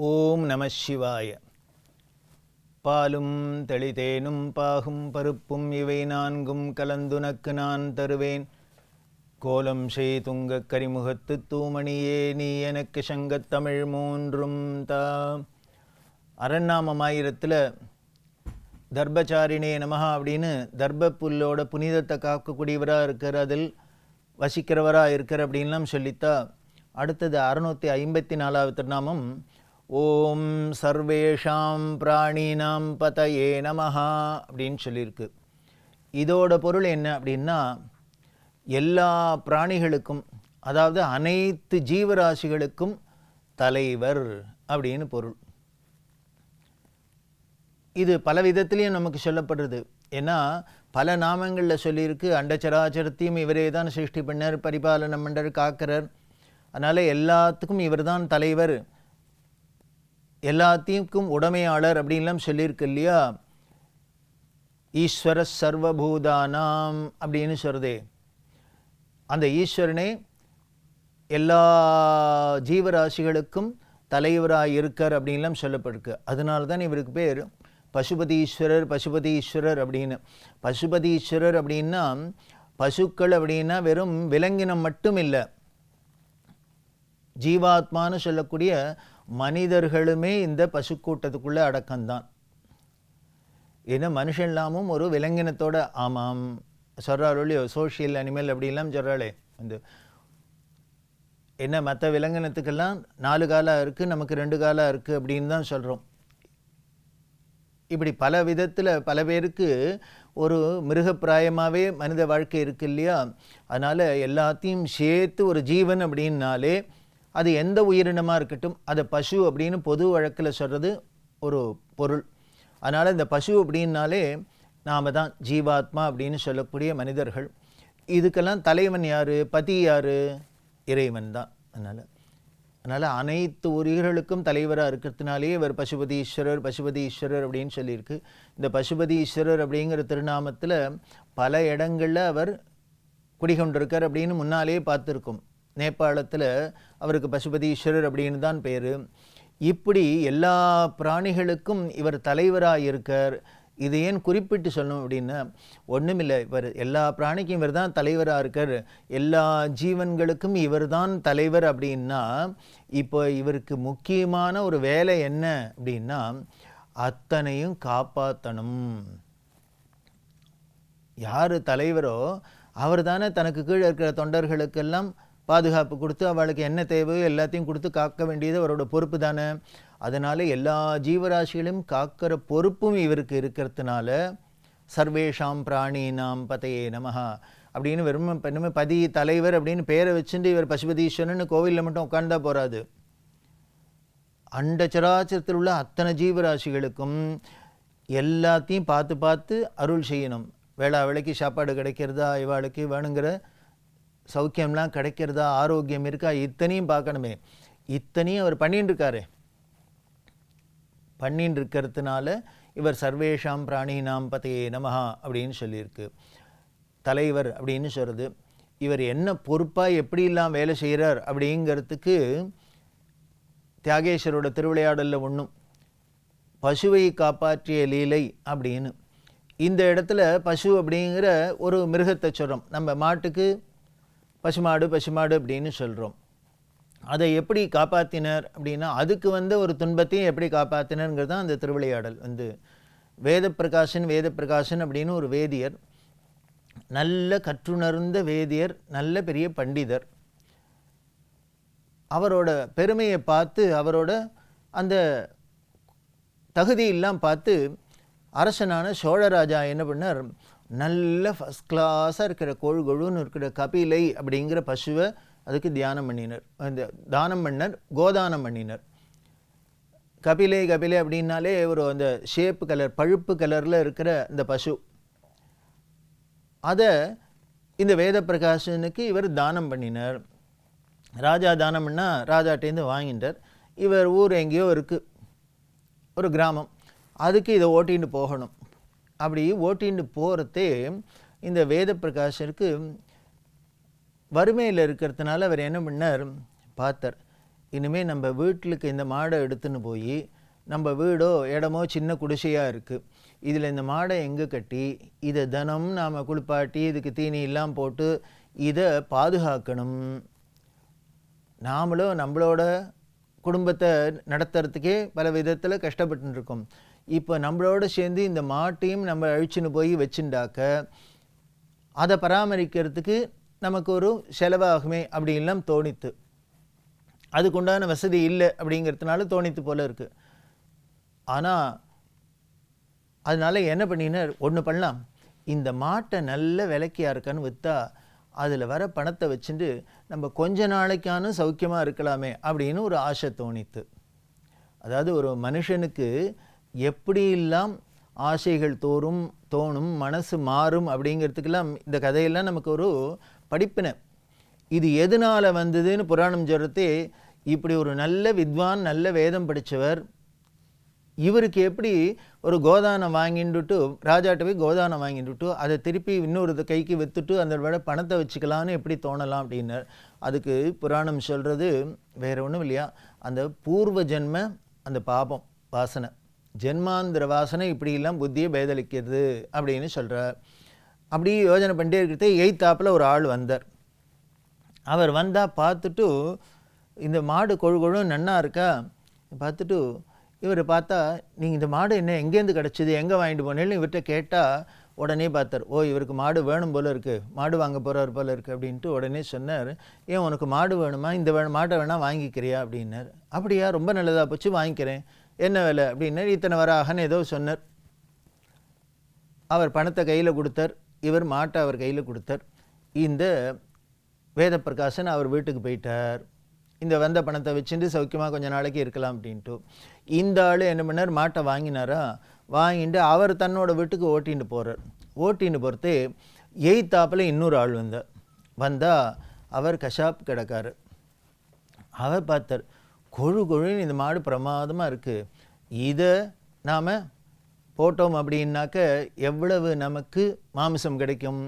ஓம் நம சிவாய. பாலும் தெளிதேனும் பாகும் பருப்பும் இவை நான்கும் கலந்துனக்கு நான் தருவேன். கோலம் செய்துங்க கரிமுகத்து தூமணியே நீ எனக்கு சங்கத்தமிழ் மூன்றும் தா. அரண்நாமமாயிரத்தில் தர்பச்சாரிணே நமஹா அப்படின்னு தர்ப புல்லோட புனிதத்தை காக்கக்கூடியவராக இருக்கிற, அதில் வசிக்கிறவராக இருக்கிற அப்படின்லாம் சொல்லித்தா. அடுத்தது 654வது திருநாமம் ஓம் சர்வேஷாம் பிராணினாம் பதயே நமஹா அப்படின்னு சொல்லியிருக்கு. இதோட பொருள் என்ன அப்படின்னா, எல்லா பிராணிகளுக்கும், அதாவது அனைத்து ஜீவராசிகளுக்கும் தலைவர் அப்படின்னு பொருள். இது பல விதத்திலையும் நமக்கு சொல்லப்படுறது. ஏன்னா பல நாமங்களில் சொல்லியிருக்கு. அண்டச்சராச்சரத்தையும் இவரே தான் சிருஷ்டி பண்ணார், பரிபாலனம் பண்ணார், காக்கிறார். அதனால் எல்லாத்துக்கும் இவர் தான் தலைவர், எல்லாத்தையும் உடைமையாளர் அப்படின்லாம் சொல்லியிருக்கு இல்லையா. ஈஸ்வர சர்வபூதானாம் அப்படின்னு சொல்கிறதே, அந்த ஈஸ்வரனே எல்லா ஜீவராசிகளுக்கும் தலைவராக இருக்கார் அப்படின்லாம் சொல்லப்பட்டிருக்கு. அதனால தான் இவருக்கு பேர் பசுபதீஸ்வரர். பசுபதீஸ்வரர் அப்படின்னு, பசுபதீஸ்வரர் அப்படின்னா பசுக்கள் அப்படின்னா வெறும் விலங்கினம் மட்டும் இல்லை, ஜீவாத்மான்னு சொல்லக்கூடிய மனிதர்களுமே இந்த பசுக்கூட்டத்துக்குள்ளே அடக்கம்தான். ஏன்னா மனுஷன் இல்லாமல் ஒரு விலங்கினத்தோட, ஆமாம் சொல்கிறாள் இல்லையோ, சோஷியல் அனிமல் அப்படின்லாம் சொல்கிறாளே. வந்து என்ன, மற்ற விலங்கினத்துக்கெல்லாம் 4 காலாக இருக்குது, நமக்கு 2 காலாக இருக்குது அப்படின்னு தான் சொல்கிறோம். இப்படி பல விதத்தில் பல பேருக்கு ஒரு மிருகப்பிராயமாகவே மனித வாழ்க்கை இருக்குது இல்லையா. அதனால் எல்லாத்தையும் சேர்த்து ஒரு ஜீவன் அப்படின்னாலே அது எந்த உயிரினமாக இருக்கட்டும், அதை பசு அப்படின்னு பொது வழக்கில் சொல்கிறது ஒரு பொருள். அதனால் இந்த பசு அப்படின்னாலே நாம் தான் ஜீவாத்மா அப்படின்னு சொல்லக்கூடிய மனிதர்கள். இதுக்கெல்லாம் தலைவன் யார், பதி யார், இறைவன் தான். அதனால் அனைத்து உயிர்களுக்கும் தலைவராக இருக்கிறதுனாலே இவர் பசுபதீஸ்வரர் பசுபதீஸ்வரர் அப்படின்னு சொல்லியிருக்கு. இந்த பசுபதீஸ்வரர் அப்படிங்கிற திருநாமத்தில் பல இடங்களில் அவர் குடிகொண்டிருக்கார் அப்படின்னு முன்னாலே பார்த்துருக்கோம். நேபாளத்தில் அவருக்கு பசுபதீஸ்வரர் அப்படின்னு தான் பேர். இப்படி எல்லா பிராணிகளுக்கும் இவர் தலைவராக இருக்கார். இது ஏன் குறிப்பிட்டு சொல்லணும் அப்படின்னா, ஒன்றுமில்லை, இவர் எல்லா பிராணிக்கும் இவர் தான் தலைவராக இருக்கார், எல்லா ஜீவன்களுக்கும் இவர் தான் தலைவர் அப்படின்னா, இப்போ இவருக்கு முக்கியமான ஒரு வேலை என்ன அப்படின்னா, அத்தனையும் காப்பாற்றணும். யார் தலைவரோ அவர் தானே தனக்கு கீழே இருக்கிற தொண்டர்களுக்கெல்லாம் பாதுகாப்பு கொடுத்து அவளுக்கு என்ன தேவையோ எல்லாத்தையும் கொடுத்து காக்க வேண்டியது அவரோட பொறுப்பு தானே. அதனால் எல்லா ஜீவராசிகளையும் காக்கிற பொறுப்பும் இவருக்கு இருக்கிறதுனால சர்வேஷாம் பிராணினாம் பதயே நமஹா அப்படின்னு வெறும் பதி தலைவர் அப்படின்னு பேரை வச்சுட்டு இவர் பசுபதீஸ்வரன் கோவிலில் மட்டும் உட்கார்ந்தா போகாது. அண்டச்சராச்சரத்தில் உள்ள அத்தனை ஜீவராசிகளுக்கும் எல்லாத்தையும் பார்த்து பார்த்து அருள் செய்யணும். வேளா வேளைக்கு சாப்பாடு கிடைக்கிறதா, இவாளுக்கு வேணுங்கிற சௌக்கியம்லாம் கிடைக்கிறதா, ஆரோக்கியம் இருக்கா, இத்தனையும் பார்க்கணுமே. இத்தனையும் அவர் பண்ணின்னு இருக்காரு. பண்ணின்னு இருக்கிறதுனால இவர் சர்வேஷாம் பிராணினாம் பதயே நமஹா அப்படின்னு சொல்லியிருக்கு. தலைவர் அப்படின்னு சொல்கிறது. இவர் என்ன பொறுப்பாக எப்படிலாம் வேலை செய்கிறார் அப்படிங்கிறதுக்கு தியாகேஸ்வரோட திருவிளையாடலில் ஒன்றும், பசுவை காப்பாற்றிய லீலை அப்படின்னு. இந்த இடத்துல பசு அப்படிங்கிற ஒரு மிருகத்தை சொல்கிறோம். நம்ம மாட்டுக்கு பசுமாடு பசுமாடு அப்படின்னு சொல்கிறோம். அதை எப்படி காப்பாற்றினர் அப்படின்னா, அதுக்கு ஒரு துன்பத்தையும் எப்படி காப்பாற்றினருங்கிறது தான் அந்த திருவிளையாடல். வேதப்பிரகாசன் அப்படின்னு ஒரு வேதியர், நல்ல கற்றுணர்ந்த வேதியர், நல்ல பெரிய பண்டிதர். அவரோட பெருமையை பார்த்து, அவரோட அந்த தகுதியெல்லாம் பார்த்து அரசனான சோழராஜா என்ன பண்ணார், நல்ல ஃபஸ்ட் கிளாஸாக இருக்கிற கொழுன்னு இருக்கிற கபிலை அப்படிங்கிற பசுவை அதுக்கு தியானம் பண்ணினர், அந்த தானம் பண்ணர், கோதானம் பண்ணினர். கபிலை அப்படின்னாலே ஒரு அந்த ஷேப்பு கலர், பழுப்பு கலரில் இருக்கிற இந்த பசு, அதை இந்த வேத பிரகாசனுக்கு இவர் தானம் பண்ணினார். ராஜா தானம் பண்ணால் ராஜாட்டேருந்து வாங்கிட்டார். இவர் ஊர் எங்கேயோ இருக்குது, ஒரு கிராமம், அதுக்கு இதை ஓட்டின்னு போகணும். அப்படி ஓட்டின்னு போகிறதே இந்த வேத பிரகாஷருக்கு வறுமையில் இருக்கிறதுனால அவர் என்ன பண்ணார், பார்த்தார், இனிமேல் நம்ம வீட்டுக்கு இந்த மாடை எடுத்துன்னு போய் நம்ம வீடோ இடமோ சின்ன குடிசையாக இருக்குது, இதில் இந்த மாடை எங்கே கட்டி இதை தினம் நாம் குளிப்பாட்டி இதுக்கு தீனி எல்லாம் போட்டு இதை பாதுகாக்கணும். நாமளும் நம்மளோட குடும்பத்தை நடத்துறதுக்கே பல விதத்தில் கஷ்டப்பட்டுருக்கோம். இப்போ நம்மளோட சேர்ந்து இந்த மாட்டையும் நம்ம அழிச்சுன்னு போய் வச்சுட்டாக்க அதை பராமரிக்கிறதுக்கு நமக்கு ஒரு செலவாகுமே அப்படின்லாம் தோணித்து. அதுக்குண்டான வசதி இல்லை அப்படிங்கிறதுனால தோணித்து போல இருக்குது. ஆனால் அதனால் என்ன பண்ணினார், ஒன்று பண்ணலாம், இந்த மாட்டை நல்ல விலைக்கு யாருக்கான்னு விற்றா அதில் வர பணத்தை வச்சுட்டு நம்ம கொஞ்ச நாளைக்கான சௌக்கியமாக இருக்கலாமே அப்படின்னு ஒரு ஆசை தோணித்து. அதாவது ஒரு மனுஷனுக்கு எப்படியெல்லாம் ஆசைகள் தோணும், மனசு மாறும் அப்படிங்கிறதுக்கெல்லாம் இந்த கதையெல்லாம் நமக்கு ஒரு படிப்பினை. இது எதனால் வந்ததுன்னு புராணம் சொல்கிறதே, இப்படி ஒரு நல்ல வித்வான், நல்ல வேதம் படித்தவர், இவருக்கு எப்படி ஒரு கோதானம் வாங்கிட்டுட்டு ராஜாட்ட போய் கோதானம் வாங்கிட்டுட்டு அதை திருப்பி இன்னொரு கைக்கு விற்றுட்டு அந்த விட பணத்தை வச்சுக்கலான்னு எப்படி தோணலாம் அப்படின்னார். அதுக்கு புராணம் சொல்கிறது வேறு ஒன்றும் இல்லையா, அந்த பூர்வ ஜென்ம அந்த பாபம் வாசனை, ஜென்மாந்திர வாசனை இப்படியெல்லாம் புத்தியை பேதலிக்கிறது அப்படின்னு சொல்கிறார். அப்படி யோஜனை பண்ணிட்டே இருக்கிறதே எய்த்தாப்பில் ஒரு ஆள் வந்தார். அவர் வந்தால் பார்த்துட்டு இந்த மாடு கொழு நன்னா இருக்கா பார்த்துட்டு இவர் பார்த்தா, நீங்கள் இந்த மாடு என்ன எங்கேருந்து கிடச்சிது, எங்கே வாங்கிட்டு போனேன்னு இவர்கிட்ட கேட்டால் உடனே பார்த்தார், ஓ இவருக்கு மாடு வேணும் போல் இருக்குது, மாடு வாங்க போகிறார் போல் இருக்குது அப்படின்ட்டு உடனே சொன்னார், ஏன் உனக்கு மாடு வேணுமா, இந்த மாட்டை வேணால் வாங்கிக்கிறியா அப்படின்னார். அப்படியா, ரொம்ப நல்லதாக போச்சு, வாங்கிக்கிறேன், என்ன விலை அப்படின்னார். இத்தனை வராகன்னு ஏதோ சொன்னார். அவர் பணத்தை கையில் கொடுத்தார், இவர் மாட்டை அவர் கையில் கொடுத்தார். இந்த வேத பிரகாசன் அவர் வீட்டுக்கு போயிட்டார். இந்த வந்த பணத்தை வச்சுட்டு சௌக்கியமாக கொஞ்சம் நாளைக்கு இருக்கலாம் அப்படின்ட்டு. இந்த ஆள் என்ன பண்ணார், மாட்டை வாங்கினாரா, வாங்கிட்டு அவர் தன்னோட வீட்டுக்கு ஓட்டின்னு போகிறார். ஓட்டின்னு போகிறதே எய்த்தாப்பில் இன்னொரு ஆள் வந்தால் அவர் கஷாப் கிடக்காரு. அவர் பார்த்தார், கொழுன்னு இந்த மாடு பிரமாதமாக இருக்குது, இதை நாம் போட்டோம் அப்படின்னாக்க எவ்வளவு நமக்கு மாமிசம் கிடைக்கும்,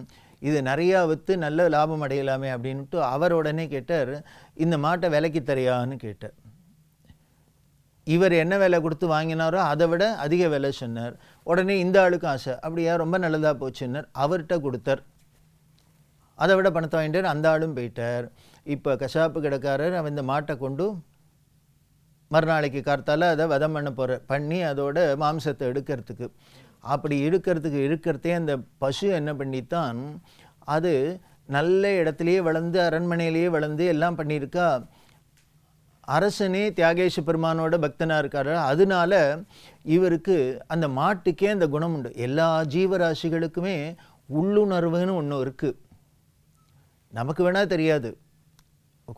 இது நிறையா விற்று நல்ல லாபம் அடையலாமே அப்படின்ட்டு அவர் உடனே கேட்டார், இந்த மாட்டை விலைக்கு தரையான்னு கேட்டார். இவர் என்ன விலை கொடுத்து வாங்கினாரோ அதை விட அதிக விலை சொன்னார். உடனே இந்த ஆளுக்கும் ஆசை, அப்படியா ரொம்ப நல்லதாக போச்சுன்னார். அவர்கிட்ட கொடுத்தார், அதை விட பணத்தை வாங்கிட்டார். அந்த ஆளும் போயிட்டார். இப்போ கஷாப்பு கிடக்காரர் அவன் இந்த மாட்டை கொண்டு மறுநாளைக்கு கார்த்தால அதை வதம் பண்ணி அதோட மாம்சத்தை எடுக்கிறதுக்கு, அப்படி இருக்கிறதே அந்த பசு என்ன பண்ணித்தான், அது நல்ல இடத்துலையே வளர்ந்து அரண்மனையிலேயே வளர்ந்து எல்லாம் பண்ணியிருக்கா. அரசனே தியாகேஷ பெருமானோட பக்தனாக இருக்காரு. அதனால இவருக்கு அந்த மாட்டுக்கே அந்த குணம் உண்டு. எல்லா ஜீவராசிகளுக்குமே உள்ளுணர்வுன்னு ஒன்று இருக்குது, நமக்கு வேணால் தெரியாது.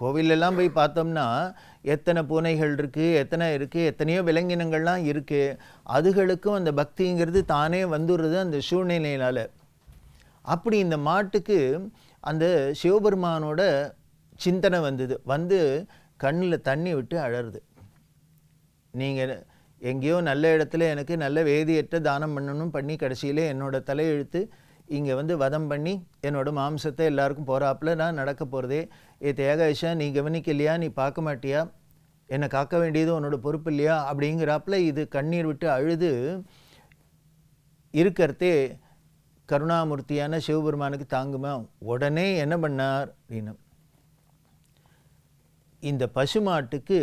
கோவிலெல்லாம் போய் பார்த்தோம்னா எத்தனை பூனைகள் இருக்குது, எத்தனையோ விலங்கினங்கள்லாம் இருக்குது. அதுகளுக்கும் அந்த பக்திங்கிறது தானே வந்துடுறது அந்த சூழ்நிலையினால். அப்படி இந்த மாட்டுக்கு அந்த சிவபெருமானோட சிந்தனை வந்து கண்ணில் தண்ணி விட்டு அழறது. நீங்கள் எங்கேயோ நல்ல இடத்துல எனக்கு நல்ல வேதியற்ற தானம் பண்ணி கடைசியில் என்னோட தலையெழுத்து இங்கே வதம் பண்ணி என்னோடய மாம்சத்தை எல்லாருக்கும் போகிறாப்புல நான் நடக்க போகிறதே, தியாகேஷா நீ கவனிக்கலையா, நீ பார்க்க மாட்டியா, என்னை காக்க வேண்டியது உன்னோட பொறுப்பு இல்லையா அப்படிங்கிறாப்புல இது கண்ணீர் விட்டு அழுது இருக்கிறதே கருணாமூர்த்தியான சிவபெருமானுக்கு தாங்குமா. உடனே என்ன பண்ணார் அப்படின்னா, இந்த பசுமாட்டுக்கு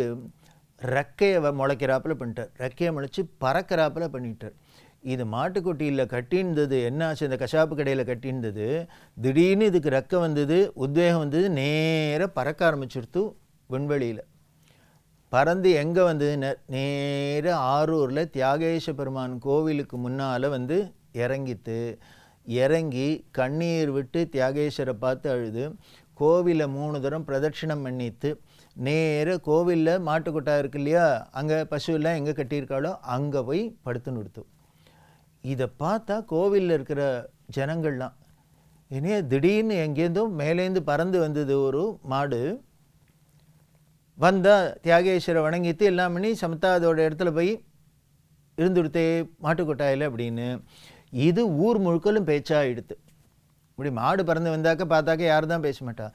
ரெக்கையை முளைக்கிறாப்புல பண்ணிட்டார், ரெக்கையை முளைச்சி பறக்கிறாப்புல பண்ணிட்டார். இது மாட்டுக்குட்டியில் கட்டியிருந்தது என்னாச்சு, இந்த கஷாப்பு கடையில் கட்டியிருந்தது, திடீர்னு இதுக்கு ரெக்கை வந்தது, உத்வேகம் வந்தது, நேராக பறக்க ஆரம்பிச்சிருத்து விண்வெளியில். பறந்து எங்கே வந்தது, நேராக ஆரூரில் தியாகேஷ பெருமான் கோவிலுக்கு முன்னால் இறங்கி கண்ணீர் விட்டு தியாகேஸ்வரை பார்த்து அழுது கோவிலை 3 தரம் பிரதட்சிணம் பண்ணித்து நேராக கோவிலில் மாட்டுக்கொட்டா இருக்கு இல்லையா, அங்கே பசுவெல்லாம் எங்கே கட்டியிருக்காளோ அங்கே போய் படுத்து நிறுத்தும். இதை பார்த்தா கோவிலில் இருக்கிற ஜனங்கள்லாம், இனியே திடீர்னு எங்கேருந்தும் மேலேருந்து பறந்து வந்தது ஒரு மாடு, வந்தால் தியாகேஸ்வரை வணங்கித்து எல்லாம் பண்ணி சமத்தா அதோட இடத்துல போய் இருந்துடுத்தே மாட்டுக்கொட்டாயில் அப்படின்னு. இது ஊர் முழுக்கலும் பேச்சாகிடுது. இப்படி மாடு பறந்து வந்தாக்க பார்த்தாக்க யார் தான் பேச மாட்டா.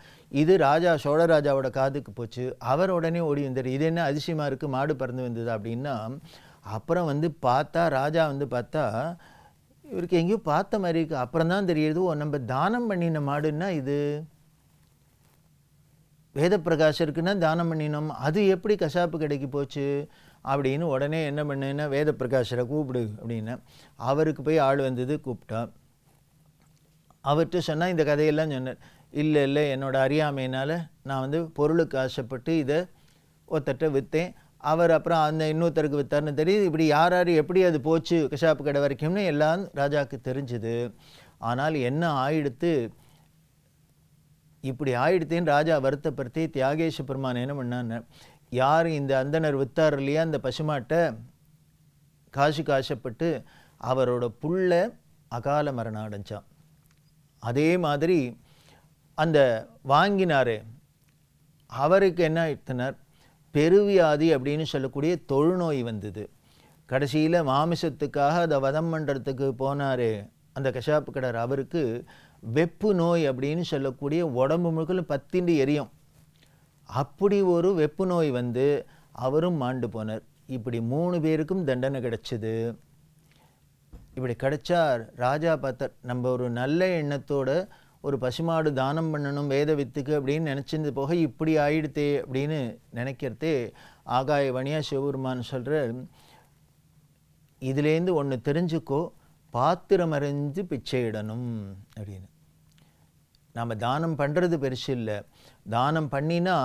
இது ராஜா சோழராஜாவோட காதுக்கு போச்சு. அவர் உடனே ஓடி வந்தார். இது என்ன அதிசயமாக இருக்குது, மாடு பறந்து வந்தது அப்படின்னா. அப்புறம் பார்த்தா ராஜா பார்த்தா இவருக்கு எங்கேயோ பார்த்த மாதிரி இருக்குது. அப்புறம் தான் தெரியுது, ஓ நம்ம தானம் பண்ணின மாடுன்னா இது வேத பிரகாஷருக்குன்னா தானம் பண்ணினோம், அது எப்படி கசாப்பு கடைக்கு போச்சு அப்படின்னு உடனே என்ன பண்ணுன்னா வேத பிரகாஷரை கூப்பிடு அப்படின்னு. அவருக்கு போய் ஆள் வந்தது, கூப்பிட்டா. அவர்கிட்ட சொன்னால் இந்த கதையெல்லாம் சொன்னார். இல்லை இல்லை, என்னோட அறியாமையினால் நான் பொருளுக்கு ஆசைப்பட்டு இதை ஒருத்தட்ட விற்றேன். அவர் அப்புறம் அந்த இன்னொருத்தருக்கு விற்றார்னு தெரியுது. இப்படி யார் யார் எப்படி அது போச்சு கசாப்பு கடை வரைக்கும்னு எல்லாம் ராஜாவுக்கு தெரிஞ்சுது. ஆனால் என்ன ஆயிடுத்து, இப்படி ஆயிடுத்தேன்னு ராஜா வருத்தப்படுத்தி தியாகேஷ பெருமான் என்ன பண்ணான்னு, யார் இந்த அந்தனர் வித்தார் இல்லையா அந்த பசுமாட்டை காசுக்கு ஆசைப்பட்டு அவரோட புள்ள அகால மரணம் அடைஞ்சான். அதே மாதிரி அந்த வாங்கினாரே அவருக்கு என்ன ஆயிடுத்தினார், பெருவியாதி அப்படின்னு சொல்லக்கூடிய தொழுநோய் வந்தது. கடைசியில் மாமிசத்துக்காக அதை வதம் பண்ணுறதுக்கு போனாரே அந்த கசாப்பு கடர், அவருக்கு வெப்பு நோய் அப்படின்னு சொல்லக்கூடிய உடம்பு முழுக்க பத்திண்டு எரியும். அப்படி ஒரு வெப்பு நோய் அவரும் மாண்டு போனார். இப்படி 3 பேருக்கும் தண்டனை கிடைச்சிது. இப்படி கிடைச்சார் ராஜா பார்த்தார், நம்ம ஒரு நல்ல எண்ணத்தோட ஒரு பசுமாடு தானம் பண்ணணும் வேத வித்துக்கு அப்படின்னு நினச்சிருந்து போக இப்படி ஆயிடுத்தே அப்படின்னு நினைக்கிறதே ஆகாய வணியா சிவபெருமான் சொல்கிறார், இதுலேருந்து ஒன்று தெரிஞ்சுக்கோ, பாத்திரம் அறிஞ்சு பிச்சையிடணும் அப்படின்னு. நாம் தானம் பண்ணுறது பெருசு இல்லை, தானம் பண்ணினா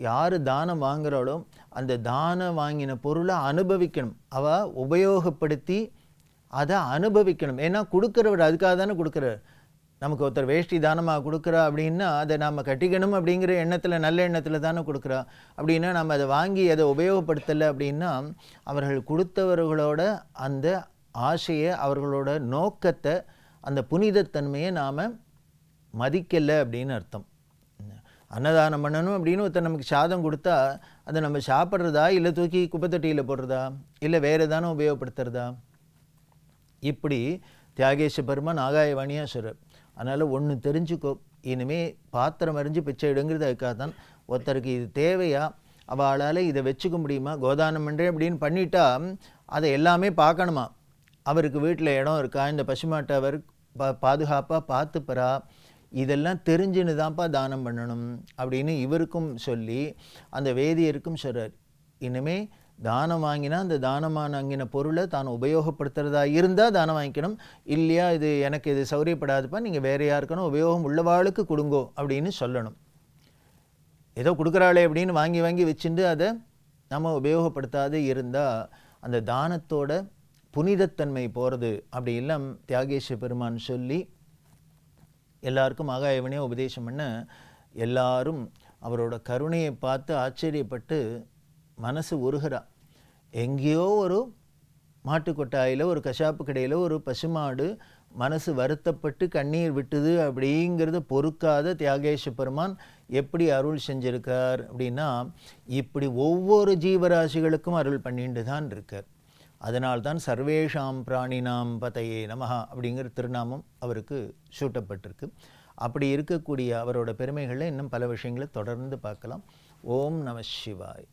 யார் தானம் வாங்குகிறாளோ அந்த தானம் வாங்கின பொருளை அனுபவிக்கணும், அவள் உபயோகப்படுத்தி அதை அனுபவிக்கணும். ஏன்னா கொடுக்குறவர் அதுக்காக தானே கொடுக்குறார். நமக்கு ஒருத்தர் வேஷ்டி தானமாக கொடுக்குறா அப்படின்னா அதை நாம் கட்டிக்கணும் அப்படிங்கிற எண்ணத்தில், நல்ல எண்ணத்தில் தானே கொடுக்குறா. அப்படின்னா நம்ம அதை வாங்கி அதை உபயோகப்படுத்தலை அப்படின்னா அவர்கள் கொடுத்தவர்களோட அந்த ஆசையை, அவர்களோட நோக்கத்தை, அந்த புனிதத்தன்மையை நாம் மதிக்கலை அப்படின்னு அர்த்தம். அன்னதானம் பண்ணணும் அப்படின்னு ஒருத்தர் நமக்கு சாதம் கொடுத்தா அதை நம்ம சாப்பிட்றதா, இல்லை தூக்கி குப்பைத்தொட்டியில் போடுறதா, இல்லை வேறு தானே உபயோகப்படுத்துறதா? இப்படி தியாகேஷ பெருமான் ஆகாயவாணியாக சொல்கிறார். அதனால் ஒன்று தெரிஞ்சுக்கோ, இனிமேல் பாத்திரம் அறிஞ்சு பிச்சை எடுங்கிறது அதுக்காக தான். ஒருத்தருக்கு இது தேவையா, அவளால் இதை வச்சுக்க முடியுமா, கோதானம் பண்ணுறேன் அப்படின்னு பண்ணிட்டா அதை எல்லாமே பார்க்கணுமா, அவருக்கு வீட்டில் இடம் இருக்கா, இந்த பசுமாட்டை அவர் பாதுகாப்பாக பார்த்துப்பறா, இதெல்லாம் தெரிஞ்சுன்னு தான்ப்பா தானம் பண்ணணும் அப்படின்னு இவருக்கும் சொல்லி அந்த வேதியருக்கும் சொல்கிறார். இனிமே தானம் வாங்கினா அந்த தானமான வாங்கின பொருளை தான் உபயோகப்படுத்துகிறதா இருந்தால் தானம் வாங்கிக்கணும், இல்லையா இது எனக்கு இது சௌரியப்படாதுப்பா, நீங்கள் வேறு யாருக்கணும் உபயோகம் உள்ளவாளுக்கு கொடுங்கோ அப்படின்னு சொல்லணும். ஏதோ கொடுக்குறாளே அப்படின்னு வாங்கி வாங்கி வச்சுட்டு அதை நம்ம உபயோகப்படுத்தாது இருந்தால் அந்த தானத்தோட புனிதத்தன்மை போகிறது. அப்படி எல்லாம் தியாகேஷ பெருமான் சொல்லி எல்லாருக்கும் ஆகாயவனே உபதேசம் பண்ண எல்லாரும் அவரோட கருணையை பார்த்து ஆச்சரியப்பட்டு மனசு உருகிறா. எங்கேயோ ஒரு மாட்டுக்கொட்டாயில், ஒரு கசாப்பு கடையில் ஒரு பசுமாடு மனசு வருத்தப்பட்டு கண்ணீர் விட்டுது அப்படிங்கிறத பொறுக்காத தியாகேஷ பெருமான் எப்படி அருள் செஞ்சிருக்கார் அப்படின்னா, இப்படி ஒவ்வொரு ஜீவராசிகளுக்கும் அருள் பண்ணிட்டு தான் இருக்கார். அதனால்தான் சர்வேஷாம் பிராணினாம் பதையே நமஹா அப்படிங்கிற திருநாமம் அவருக்கு சூட்டப்பட்டிருக்கு. அப்படி இருக்கக்கூடிய அவரோட பெருமைகளில் இன்னும் பல விஷயங்களை தொடர்ந்து பார்க்கலாம். ஓம் நம சிவாய்.